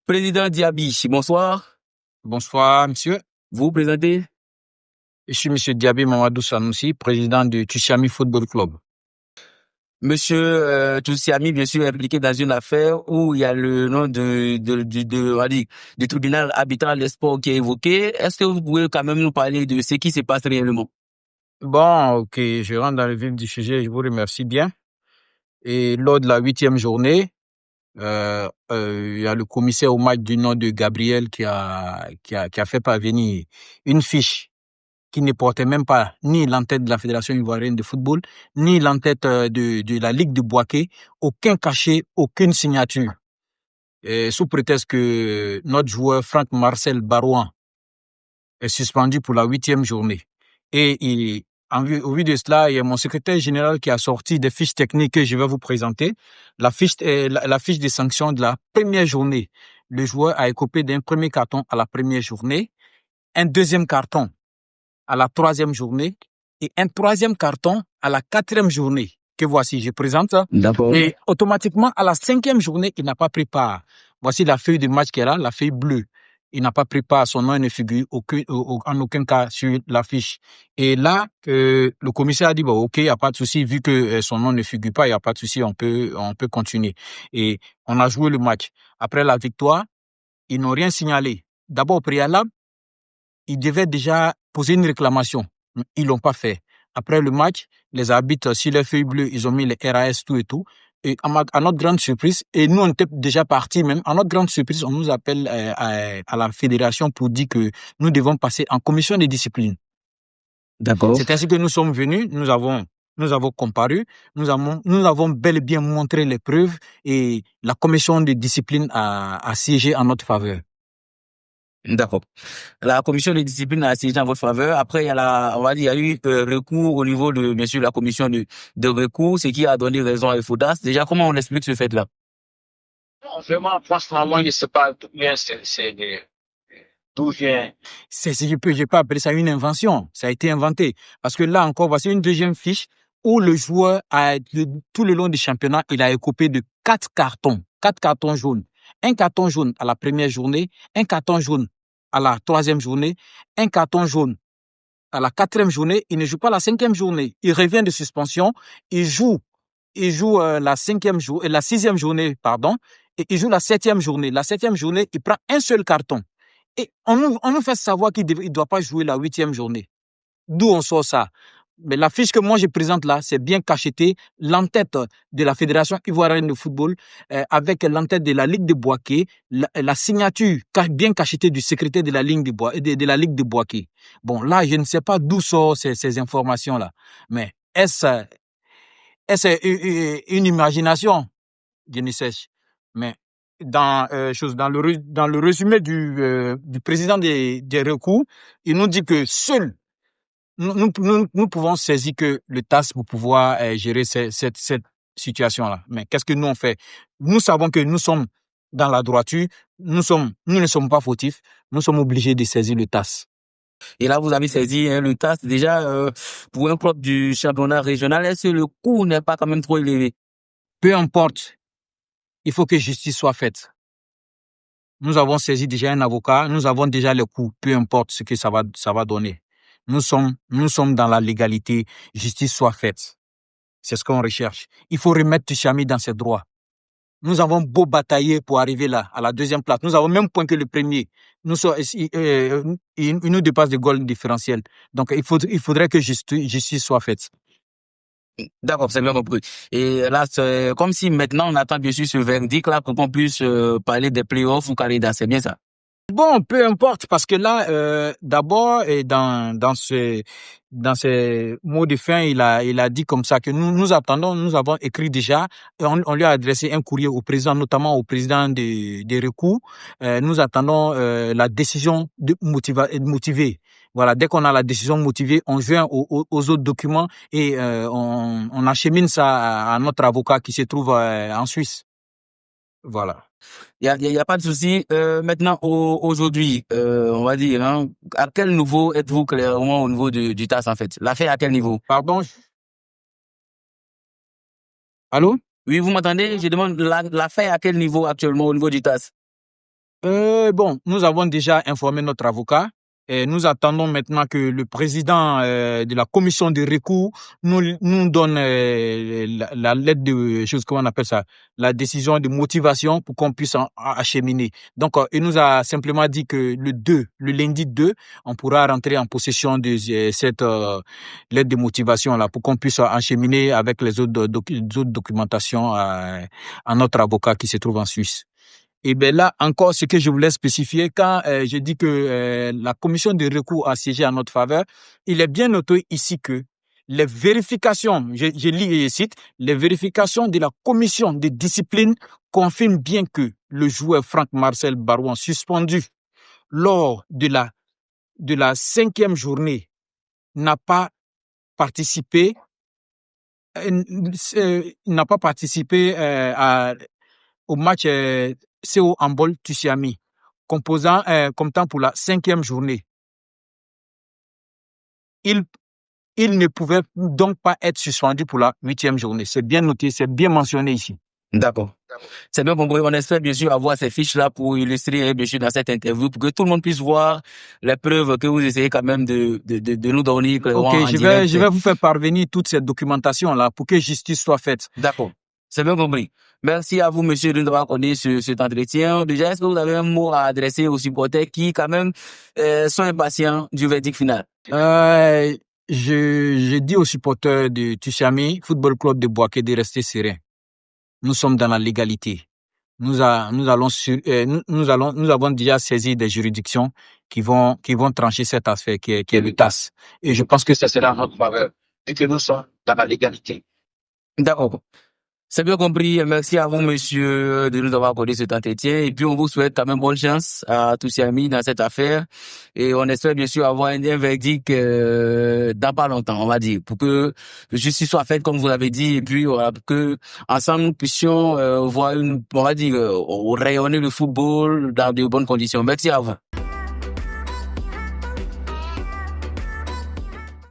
Président Diaby, bonsoir. Bonsoir, monsieur. Vous vous présentez? Je suis monsieur Diaby Mamadou Sanoussi, président du Tussiami Football Club. Monsieur Tussiami, bien sûr, est impliqué dans une affaire où il y a le nom du tribunal arbitral des sports qui est évoqué. Est-ce que vous pouvez quand même nous parler de ce qui se passe réellement? Bon, ok, je rentre dans le vif du sujet, je vous remercie bien. Et lors de la 8e journée, il y a le commissaire au match du nom de Gabriel qui a fait parvenir une fiche qui ne portait même pas ni l'entête de la Fédération ivoirienne de football, ni l'entête de la Ligue de Boaké, aucun cachet, aucune signature. Et sous prétexte que notre joueur Franck Marcel Barouan est suspendu pour la 8e journée. Et au vu de cela, il y a mon secrétaire général qui a sorti des fiches techniques que je vais vous présenter. La fiche des sanctions de la première journée. Le joueur a écopé d'un premier carton à la première journée, un deuxième carton à la 3e journée et un 3e carton à la 4e journée. Que voici, je présente. D'accord. Et automatiquement, à la 5e journée, il n'a pas pris part. Voici la feuille de match qui est là, la feuille bleue. Il n'a pas pris part, son nom ne figure en aucun cas sur la fiche. Et là, le commissaire a dit, bon, ok, il n'y a pas de souci, vu que son nom ne figure pas, il n'y a pas de souci, on peut continuer. Et on a joué le match. Après la victoire, ils n'ont rien signalé. D'abord, au préalable, ils devaient déjà poser une réclamation. Ils l'ont pas fait. Après le match, les arbitres, sur les feuilles bleues, ils ont mis les RAS, tout et tout. Et à notre grande surprise, et nous on était déjà partis même, à notre grande surprise, on nous appelle à la fédération pour dire que nous devons passer en commission de discipline. D'accord. C'est ainsi que nous sommes venus, nous avons comparu, nous avons bel et bien montré les preuves et la commission de discipline a siégé en notre faveur. D'accord. La commission de discipline a siégé en votre faveur. Après, il y a eu recours au niveau de, bien sûr, la commission de recours, ce qui a donné raison à FODAS. Déjà, comment on explique ce fait-là? Non, vraiment, franchement, je ne sais pas d'où vient. Je peux appeler ça une invention. Ça a été inventé. Parce que là encore, voici une deuxième fiche où le joueur tout le long du championnat, il a écopé de 4 cartons jaunes. Un carton jaune à la première journée, un carton jaune à la 3e journée, un carton jaune à la 4e journée. Il ne joue pas la 5e journée. Il revient de suspension. Il joue la 6e journée, pardon, et il joue la 7e journée. La 7e journée, il prend un seul carton. Et on nous fait savoir qu'il ne doit pas jouer la 8e journée. D'où on sort ça? Mais la fiche que moi je présente là, c'est bien cacheté, l'entête de la Fédération ivoirienne de football avec l'entête de la Ligue de Boaké, la signature bien cachetée du secrétaire de la Ligue de Boaké. Bon, là, je ne sais pas d'où sortent ces informations-là. Mais est-ce une imagination? Je ne sais. Mais dans le résumé du président des recours, il nous dit que seul nous pouvons saisir que le TAS pour pouvoir gérer cette situation-là. Mais qu'est-ce que nous on fait? Nous savons que nous sommes dans la droiture, nous ne sommes pas fautifs, nous sommes obligés de saisir le TAS. Et là, vous avez saisi le TAS. Déjà, pour un club du championnat régional, est-ce que le coût n'est pas quand même trop élevé? Peu importe, il faut que justice soit faite. Nous avons saisi déjà un avocat, nous avons déjà le coût, peu importe ce que ça va donner. Nous sommes dans la légalité, justice soit faite. C'est ce qu'on recherche. Il faut remettre Tussiami dans ses droits. Nous avons beau batailler pour arriver là, à la 2e place. Nous avons même point que le premier. Il nous dépasse de goal différentiel. Donc, il faudrait que justice soit faite. D'accord, c'est bien compris. Et là, c'est comme si maintenant on attend bien sûr ce verdict là pour qu'on puisse parler des playoffs ou Canada, c'est bien ça? Bon, peu importe, parce que là, d'abord, et dans ces mots de fin, il a dit comme ça que nous attendons, nous avons écrit déjà, et on lui a adressé un courrier au président, notamment au président des recours. Nous attendons la décision motivée. Voilà, dès qu'on a la décision motivée, on joint aux autres documents et on achemine ça à notre avocat qui se trouve en Suisse. Voilà. Il y a pas de souci. Maintenant, aujourd'hui, on va dire, hein, à quel niveau êtes-vous clairement au niveau du TAS en fait? L'affaire à quel niveau? Pardon? Allô? Oui, vous m'entendez? Je demande l'affaire à quel niveau actuellement au niveau du TAS? Bon, nous avons déjà informé notre avocat. Et nous attendons maintenant que le président de la commission de recours nous donne la lettre de chose, comment on appelle ça, la décision de motivation pour qu'on puisse acheminer. Donc, il nous a simplement dit que le lundi 2, on pourra rentrer en possession de cette lettre de motivation là pour qu'on puisse acheminer avec les autres, autres documentations à notre avocat qui se trouve en Suisse. Et bien là, encore, ce que je voulais spécifier, quand je dis que la commission de recours a siégé en notre faveur, il est bien noté ici que les vérifications, je lis et je cite, les vérifications de la commission de discipline confirment bien que le joueur Franck-Marcel Barouin, suspendu lors de la 5e journée, n'a pas participé au match CO Handball Tussiami, comptant pour la 5e journée. Il ne pouvait donc pas être suspendu pour la 8e journée. C'est bien noté, c'est bien mentionné ici. D'accord. C'est bien compris. On espère bien sûr avoir ces fiches-là pour illustrer bien sûr dans cette interview, pour que tout le monde puisse voir les preuves que vous essayez quand même de nous donner. Ok, je vais vous faire parvenir toute cette documentation-là pour que justice soit faite. D'accord. C'est bien compris. Merci à vous, monsieur, de nous avoir accordé cet entretien. Déjà, est-ce que vous avez un mot à adresser aux supporters qui, quand même, sont impatients du verdict final? Je dis aux supporters de Tussiami Football Club de Bouaké de rester serein. Nous sommes dans la légalité. Nous avons déjà saisi des juridictions qui vont trancher cette affaire qui est le TAS. Et je pense que ça sera en notre faveur, et que nous sommes dans la légalité. D'accord. C'est bien compris. Merci à vous, monsieur, de nous avoir accordé cet entretien. Et puis, on vous souhaite quand même bonne chance à tous ces amis dans cette affaire. Et on espère bien sûr avoir un verdict dans pas longtemps, on va dire, pour que justice soit faite, comme vous l'avez dit, et puis pour que ensemble nous puissions voir on va dire, rayonner le football dans de bonnes conditions. Merci à vous.